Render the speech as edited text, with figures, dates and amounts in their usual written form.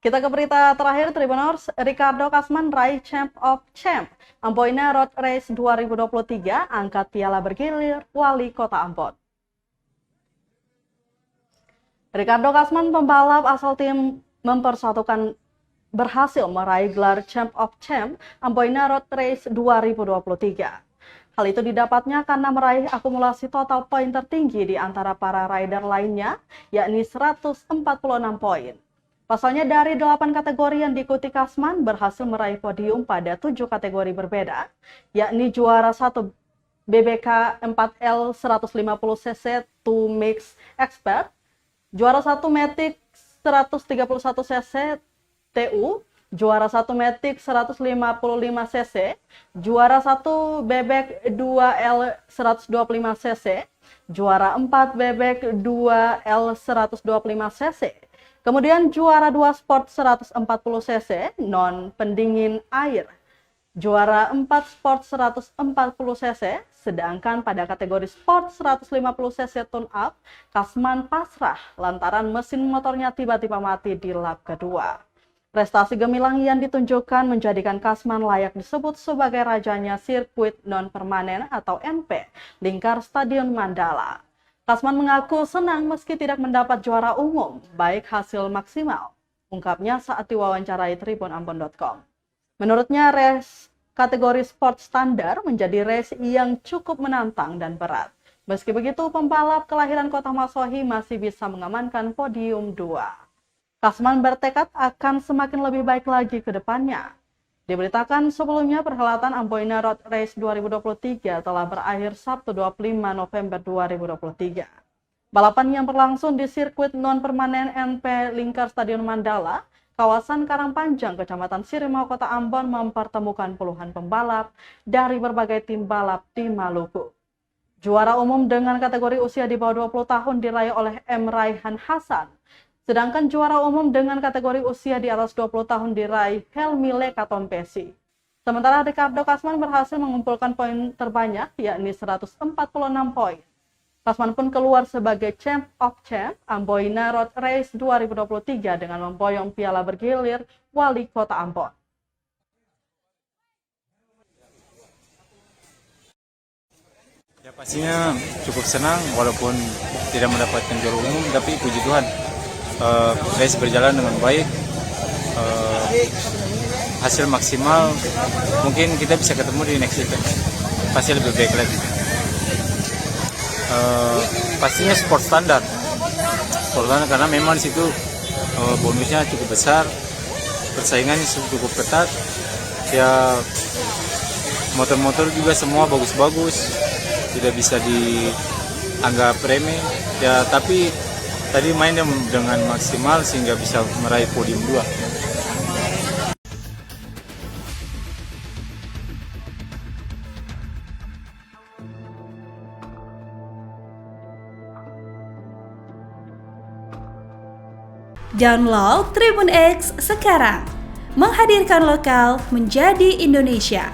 Kita ke berita terakhir, Tribuners. Ricardo Kasman raih Champ of Champ. Amboina Road Race 2023 angkat piala bergilir wali kota Ambon. Ricardo Kasman, pembalap asal tim mempersatukan, berhasil meraih gelar Champ of Champ Amboina Road Race 2023. Hal itu didapatnya karena meraih akumulasi total poin tertinggi di antara para rider lainnya, yakni 146 poin. Pasalnya dari 8 kategori yang diikuti, Kasman berhasil meraih podium pada 7 kategori berbeda, yakni juara 1 BBK 4L 150cc 2 Mix Expert, juara 1 Matic 131cc TU, juara 1 Matic 155cc, juara 1 Bebek 2L 125cc, juara 4 Bebek 2L 125cc, kemudian juara 2 Sport 140cc non pendingin air, juara 4 Sport 140cc, sedangkan pada kategori Sport 150cc tune up, Kasman pasrah lantaran mesin motornya tiba-tiba mati di lap kedua. Prestasi gemilang yang ditunjukkan menjadikan Kasman layak disebut sebagai rajanya sirkuit non-permanen atau NP, lingkar Stadion Mandala. Kasman mengaku senang meski tidak mendapat juara umum, baik hasil maksimal, ungkapnya saat diwawancarai tribunambon.com. Menurutnya, race kategori sport standar menjadi race yang cukup menantang dan berat. Meski begitu, pembalap kelahiran Kota Masohi masih bisa mengamankan podium 2. Kasman bertekad akan semakin lebih baik lagi ke depannya. Diberitakan sebelumnya perhelatan Amboina Road Race 2023 telah berakhir Sabtu 25 November 2023. Balapan yang berlangsung di sirkuit non-permanen NP Lingkar Stadion Mandala, kawasan Karangpanjang, Kecamatan Sirimau, Kota Ambon mempertemukan puluhan pembalap dari berbagai tim balap di Maluku. Juara umum dengan kategori usia di bawah 20 tahun diraih oleh M. Raihan Hasan. Sedangkan juara umum dengan kategori usia di atas 20 tahun diraih Helmi Leka Tompesi. Sementara Ricardo Kasman berhasil mengumpulkan poin terbanyak, yakni 146 poin. Kasman pun keluar sebagai Champ of Champ Amboina Road Race 2023 dengan memboyong piala bergilir wali kota Ambon. Ya pastinya cukup senang walaupun tidak mendapatkan juara umum, tapi puji Tuhan race berjalan dengan baik, hasil maksimal. Mungkin kita bisa ketemu di next event, pasti lebih baik lagi. Pastinya sport standar karena memang di situ bonusnya cukup besar, persaingannya cukup ketat. Ya motor-motor juga semua bagus-bagus, tidak bisa dianggap remeh. Ya tapi tadi main dengan maksimal sehingga bisa meraih podium 2. Download Tribun X sekarang, menghadirkan lokal menjadi Indonesia.